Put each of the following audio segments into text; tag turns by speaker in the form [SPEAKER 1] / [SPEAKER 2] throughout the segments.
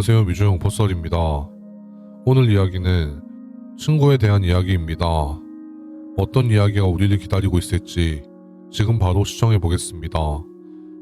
[SPEAKER 1] 안녕하세요. 미주형 보썰입니다. 오늘 이야기는 친구에 대한 이야기입니다. 어떤 이야기가 우리를 기다리고 있을지 지금 바로 시청해 보겠습니다.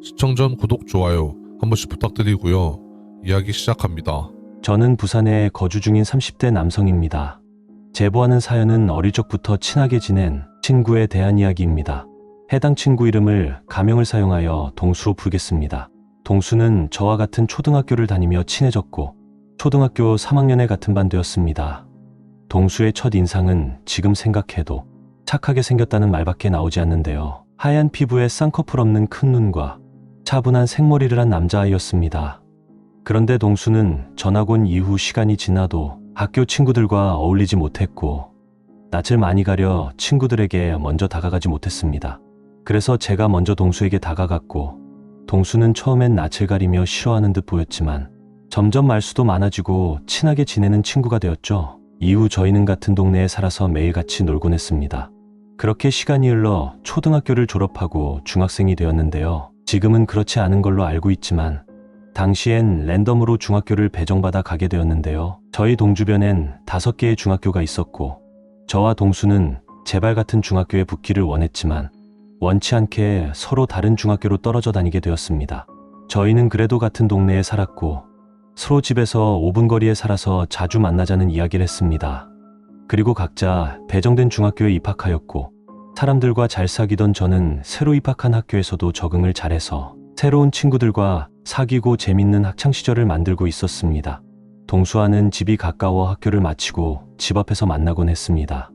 [SPEAKER 1] 시청 전 구독, 좋아요 한 번씩 부탁드리고요. 이야기 시작합니다.
[SPEAKER 2] 저는 부산에 거주 중인 30대 남성입니다. 제보하는 사연은 어릴 적부터 친하게 지낸 친구에 대한 이야기입니다. 해당 친구 이름을 가명을 사용하여 동수로 부르겠습니다. 동수는 저와 같은 초등학교를 다니며 친해졌고 초등학교 3학년에 같은 반 되었습니다. 동수의 첫 인상은 지금 생각해도 착하게 생겼다는 말밖에 나오지 않는데요. 하얀 피부에 쌍꺼풀 없는 큰 눈과 차분한 생머리를 한 남자아이였습니다. 그런데 동수는 전학 온 이후 시간이 지나도 학교 친구들과 어울리지 못했고 낯을 많이 가려 친구들에게 먼저 다가가지 못했습니다. 그래서 제가 먼저 동수에게 다가갔고 동수는 처음엔 낯을 가리며 싫어하는 듯 보였지만 점점 말수도 많아지고 친하게 지내는 친구가 되었죠. 이후 저희는 같은 동네에 살아서 매일 같이 놀곤 했습니다. 그렇게 시간이 흘러 초등학교를 졸업하고 중학생이 되었는데요. 지금은 그렇지 않은 걸로 알고 있지만 당시엔 랜덤으로 중학교를 배정받아 가게 되었는데요. 저희 동주변엔 5개의 중학교가 있었고 저와 동수는 제발 같은 중학교에 붙기를 원했지만 원치 않게 서로 다른 중학교로 떨어져 다니게 되었습니다. 저희는 그래도 같은 동네에 살았고 서로 집에서 5분 거리에 살아서 자주 만나자는 이야기를 했습니다. 그리고 각자 배정된 중학교에 입학하였고 사람들과 잘 사귀던 저는 새로 입학한 학교에서도 적응을 잘해서 새로운 친구들과 사귀고 재밌는 학창시절을 만들고 있었습니다. 동수와는 집이 가까워 학교를 마치고 집 앞에서 만나곤 했습니다.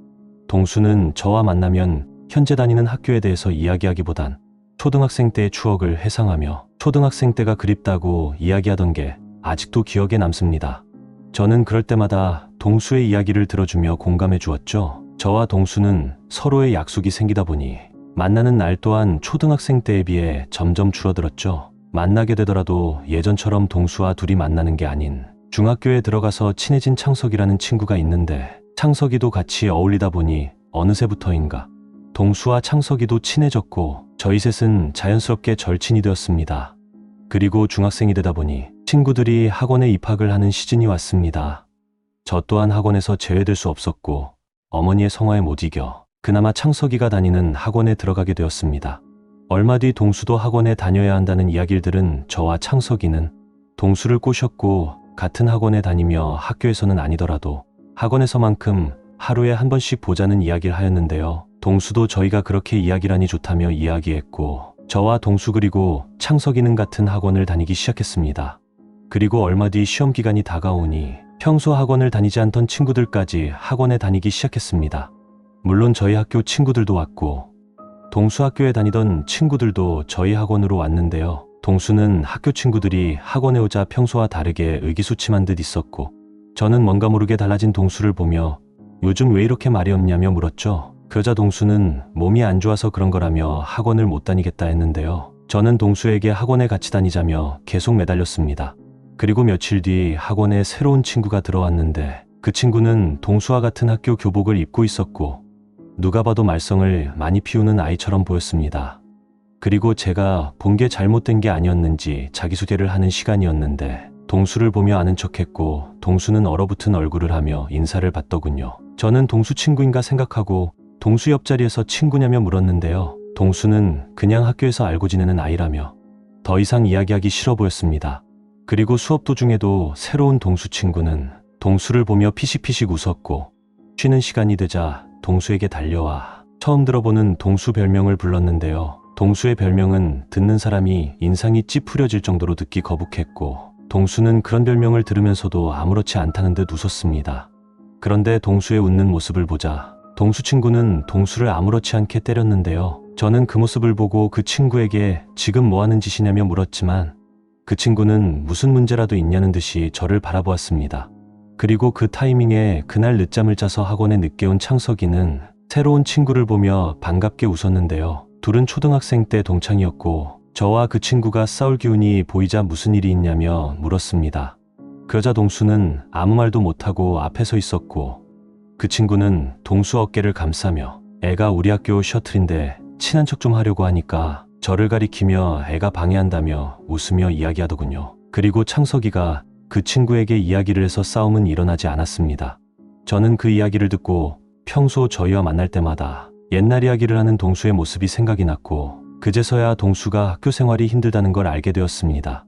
[SPEAKER 2] 동수는 저와 만나면 현재 다니는 학교에 대해서 이야기하기보단 초등학생 때의 추억을 회상하며 초등학생 때가 그립다고 이야기하던 게 아직도 기억에 남습니다. 저는 그럴 때마다 동수의 이야기를 들어주며 공감해 주었죠. 저와 동수는 서로의 약속이 생기다 보니 만나는 날 또한 초등학생 때에 비해 점점 줄어들었죠. 만나게 되더라도 예전처럼 동수와 둘이 만나는 게 아닌 중학교에 들어가서 친해진 창석이라는 친구가 있는데 창석이도 같이 어울리다 보니 어느새부터인가 동수와 창석이도 친해졌고 저희 셋은 자연스럽게 절친이 되었습니다. 그리고 중학생이 되다 보니 친구들이 학원에 입학을 하는 시즌이 왔습니다. 저 또한 학원에서 제외될 수 없었고 어머니의 성화에 못 이겨 그나마 창석이가 다니는 학원에 들어가게 되었습니다. 얼마 뒤 동수도 학원에 다녀야 한다는 이야기를 들은 저와 창석이는 동수를 꼬셨고 같은 학원에 다니며 학교에서는 아니더라도 학원에서만큼 하루에 한 번씩 보자는 이야기를 하였는데요. 동수도 저희가 그렇게 이야기를 하니 좋다며 이야기했고 저와 동수 그리고 창석이는 같은 학원을 다니기 시작했습니다. 그리고 얼마 뒤 시험 기간이 다가오니 평소 학원을 다니지 않던 친구들까지 학원에 다니기 시작했습니다. 물론 저희 학교 친구들도 왔고 동수 학교에 다니던 친구들도 저희 학원으로 왔는데요. 동수는 학교 친구들이 학원에 오자 평소와 다르게 의기소침한 듯 있었고 저는 뭔가 모르게 달라진 동수를 보며 요즘 왜 이렇게 말이 없냐며 물었죠. 그러자 동수는 몸이 안 좋아서 그런 거라며 학원을 못 다니겠다 했는데요. 저는 동수에게 학원에 같이 다니자며 계속 매달렸습니다. 그리고 며칠 뒤 학원에 새로운 친구가 들어왔는데 그 친구는 동수와 같은 학교 교복을 입고 있었고 누가 봐도 말썽을 많이 피우는 아이처럼 보였습니다. 그리고 제가 본 게 잘못된 게 아니었는지 자기소개를 하는 시간이었는데 동수를 보며 아는 척했고 동수는 얼어붙은 얼굴을 하며 인사를 받더군요. 저는 동수 친구인가 생각하고 동수 옆자리에서 친구냐며 물었는데요. 동수는 그냥 학교에서 알고 지내는 아이라며 더 이상 이야기하기 싫어 보였습니다. 그리고 수업 도중에도 새로운 동수 친구는 동수를 보며 피식피식 웃었고 쉬는 시간이 되자 동수에게 달려와 처음 들어보는 동수 별명을 불렀는데요. 동수의 별명은 듣는 사람이 인상이 찌푸려질 정도로 듣기 거북했고 동수는 그런 별명을 들으면서도 아무렇지 않다는 듯 웃었습니다. 그런데 동수의 웃는 모습을 보자 동수 친구는 동수를 아무렇지 않게 때렸는데요. 저는 그 모습을 보고 그 친구에게 지금 뭐 하는 짓이냐며 물었지만 그 친구는 무슨 문제라도 있냐는 듯이 저를 바라보았습니다. 그리고 그 타이밍에 그날 늦잠을 자서 학원에 늦게 온 창석이는 새로운 친구를 보며 반갑게 웃었는데요. 둘은 초등학생 때 동창이었고 저와 그 친구가 싸울 기운이 보이자 무슨 일이 있냐며 물었습니다. 그러자 동수는 아무 말도 못하고 앞에 서 있었고 그 친구는 동수 어깨를 감싸며 애가 우리 학교 셔틀인데 친한 척 좀 하려고 하니까 저를 가리키며 애가 방해한다며 웃으며 이야기하더군요. 그리고 창석이가 그 친구에게 이야기를 해서 싸움은 일어나지 않았습니다. 저는 그 이야기를 듣고 평소 저희와 만날 때마다 옛날 이야기를 하는 동수의 모습이 생각이 났고 그제서야 동수가 학교 생활이 힘들다는 걸 알게 되었습니다.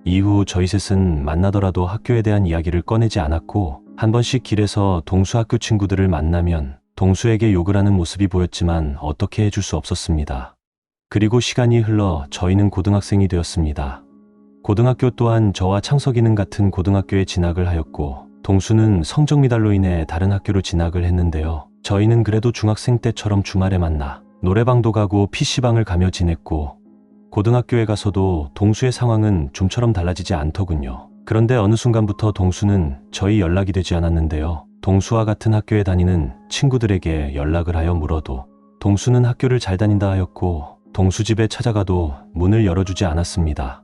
[SPEAKER 2] 이후 저희 셋은 만나더라도 학교에 대한 이야기를 꺼내지 않았고 한 번씩 길에서 동수 학교 친구들을 만나면 동수에게 욕을 하는 모습이 보였지만 어떻게 해줄 수 없었습니다. 그리고 시간이 흘러 저희는 고등학생이 되었습니다. 고등학교 또한 저와 창석이는 같은 고등학교에 진학을 하였고 동수는 성적 미달로 인해 다른 학교로 진학을 했는데요. 저희는 그래도 중학생 때처럼 주말에 만나 노래방도 가고 PC방을 가며 지냈고 고등학교에 가서도 동수의 상황은 좀처럼 달라지지 않더군요. 그런데 어느 순간부터 동수는 저희 연락이 되지 않았는데요. 동수와 같은 학교에 다니는 친구들에게 연락을 하여 물어도 동수는 학교를 잘 다닌다 하였고 동수 집에 찾아가도 문을 열어주지 않았습니다.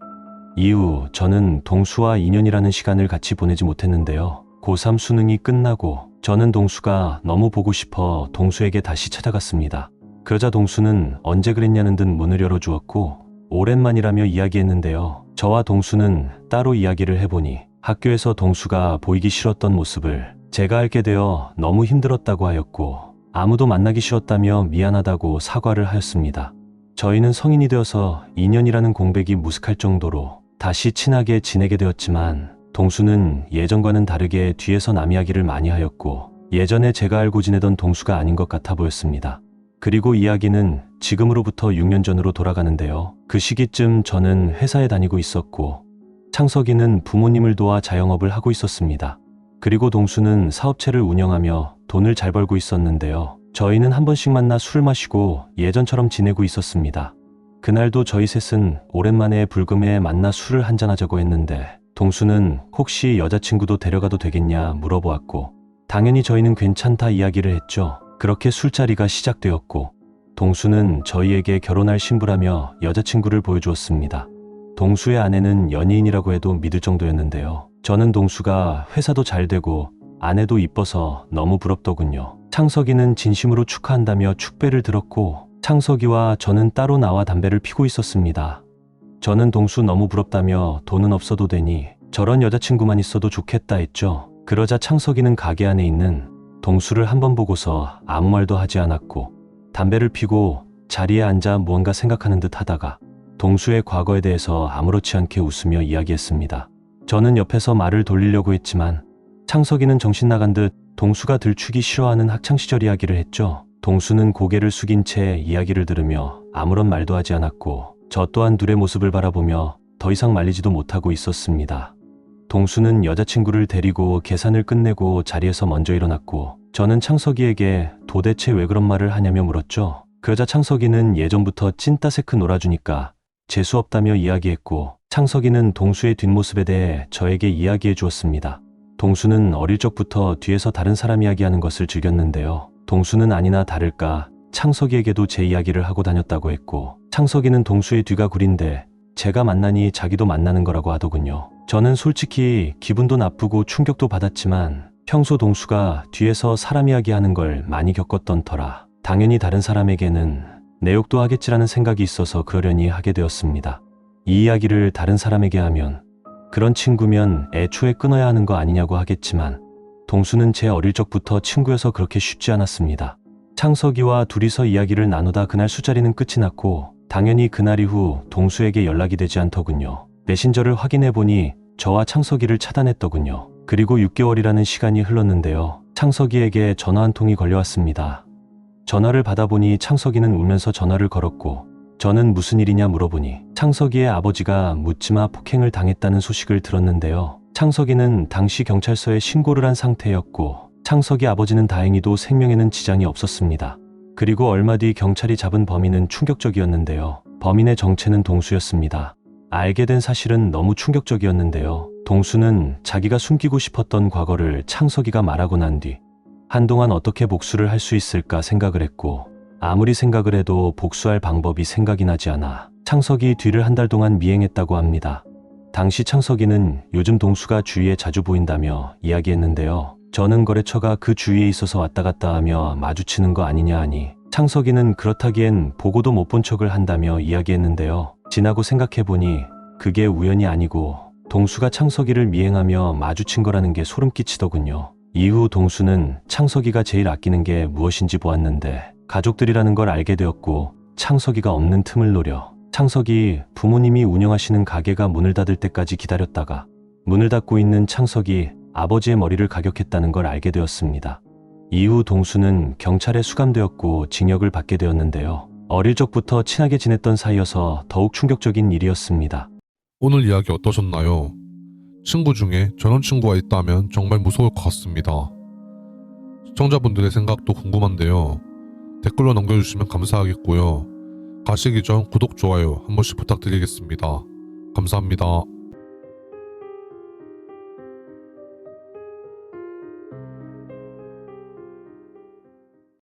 [SPEAKER 2] 이후 저는 동수와 2년이라는 시간을 같이 보내지 못했는데요. 고3 수능이 끝나고 저는 동수가 너무 보고 싶어 동수에게 다시 찾아갔습니다. 그러자 동수는 언제 그랬냐는 듯 문을 열어주었고 오랜만이라며 이야기했는데요. 저와 동수는 따로 이야기를 해보니 학교에서 동수가 보이기 싫었던 모습을 제가 알게 되어 너무 힘들었다고 하였고 아무도 만나기 싫었다며 미안하다고 사과를 하였습니다. 저희는 성인이 되어서 2년이라는 공백이 무색할 정도로 다시 친하게 지내게 되었지만 동수는 예전과는 다르게 뒤에서 남 이야기를 많이 하였고 예전에 제가 알고 지내던 동수가 아닌 것 같아 보였습니다. 그리고 이야기는 지금으로부터 6년 전으로 돌아가는데요. 그 시기쯤 저는 회사에 다니고 있었고 창석이는 부모님을 도와 자영업을 하고 있었습니다. 그리고 동수는 사업체를 운영하며 돈을 잘 벌고 있었는데요. 저희는 한 번씩 만나 술을 마시고 예전처럼 지내고 있었습니다. 그날도 저희 셋은 오랜만에 불금에 만나 술을 한잔하자고 했는데 동수는 혹시 여자친구도 데려가도 되겠냐 물어보았고 당연히 저희는 괜찮다 이야기를 했죠. 그렇게 술자리가 시작되었고 동수는 저희에게 결혼할 신부라며 여자친구를 보여주었습니다. 동수의 아내는 연예인이라고 해도 믿을 정도였는데요. 저는 동수가 회사도 잘 되고 아내도 이뻐서 너무 부럽더군요. 창석이는 진심으로 축하한다며 축배를 들었고 창석이와 저는 따로 나와 담배를 피고 있었습니다. 저는 동수 너무 부럽다며 돈은 없어도 되니 저런 여자친구만 있어도 좋겠다 했죠. 그러자 창석이는 가게 안에 있는 동수를 한번 보고서 아무 말도 하지 않았고 담배를 피고 자리에 앉아 무언가 생각하는 듯 하다가 동수의 과거에 대해서 아무렇지 않게 웃으며 이야기했습니다. 저는 옆에서 말을 돌리려고 했지만 창석이는 정신 나간 듯 동수가 들추기 싫어하는 학창시절 이야기를 했죠. 동수는 고개를 숙인 채 이야기를 들으며 아무런 말도 하지 않았고 저 또한 둘의 모습을 바라보며 더 이상 말리지도 못하고 있었습니다. 동수는 여자친구를 데리고 계산을 끝내고 자리에서 먼저 일어났고 저는 창석이에게 도대체 왜 그런 말을 하냐며 물었죠. 그러자 창석이는 예전부터 찐따세크 놀아주니까 재수없다며 이야기했고 창석이는 동수의 뒷모습에 대해 저에게 이야기해 주었습니다. 동수는 어릴 적부터 뒤에서 다른 사람 이야기하는 것을 즐겼는데요. 동수는 아니나 다를까 창석이에게도 제 이야기를 하고 다녔다고 했고 창석이는 동수의 뒤가 구린데 제가 만나니 자기도 만나는 거라고 하더군요. 저는 솔직히 기분도 나쁘고 충격도 받았지만 평소 동수가 뒤에서 사람 이야기하는 걸 많이 겪었던 터라 당연히 다른 사람에게는 내 욕도 하겠지라는 생각이 있어서 그러려니 하게 되었습니다. 이 이야기를 다른 사람에게 하면 그런 친구면 애초에 끊어야 하는 거 아니냐고 하겠지만 동수는 제 어릴 적부터 친구여서 그렇게 쉽지 않았습니다. 창석이와 둘이서 이야기를 나누다 그날 술자리는 끝이 났고 당연히 그날 이후 동수에게 연락이 되지 않더군요. 메신저를 확인해보니 저와 창석이를 차단했더군요. 그리고 6개월이라는 시간이 흘렀는데요. 창석이에게 전화 한 통이 걸려왔습니다. 전화를 받아보니 창석이는 울면서 전화를 걸었고 저는 무슨 일이냐 물어보니 창석이의 아버지가 묻지마 폭행을 당했다는 소식을 들었는데요. 창석이는 당시 경찰서에 신고를 한 상태였고 창석이 아버지는 다행히도 생명에는 지장이 없었습니다. 그리고 얼마 뒤 경찰이 잡은 범인은 충격적이었는데요. 범인의 정체는 동수였습니다. 알게 된 사실은 너무 충격적이었는데요. 동수는 자기가 숨기고 싶었던 과거를 창석이가 말하고 난 뒤 한동안 어떻게 복수를 할 수 있을까 생각을 했고 아무리 생각을 해도 복수할 방법이 생각이 나지 않아 창석이 뒤를 한 달 동안 미행했다고 합니다. 당시 창석이는 요즘 동수가 주위에 자주 보인다며 이야기했는데요. 저는 거래처가 그 주위에 있어서 왔다 갔다 하며 마주치는 거 아니냐 하니 창석이는 그렇다기엔 보고도 못 본 척을 한다며 이야기했는데요. 지나고 생각해보니 그게 우연이 아니고 동수가 창석이를 미행하며 마주친 거라는 게 소름 끼치더군요. 이후 동수는 창석이가 제일 아끼는 게 무엇인지 보았는데 가족들이라는 걸 알게 되었고 창석이가 없는 틈을 노려 창석이 부모님이 운영하시는 가게가 문을 닫을 때까지 기다렸다가 문을 닫고 있는 창석이 아버지의 머리를 가격했다는 걸 알게 되었습니다. 이후 동수는 경찰에 수감되었고 징역을 받게 되었는데요. 어릴 적부터 친하게 지냈던 사이여서 더욱 충격적인 일이었습니다.
[SPEAKER 1] 오늘 이야기 어떠셨나요? 친구 중에 저런 친구가 있다면 정말 무서울 것 같습니다. 시청자분들의 생각도 궁금한데요. 댓글로 남겨주시면 감사하겠고요. 가시기 전 구독, 좋아요 한 번씩 부탁드리겠습니다. 감사합니다.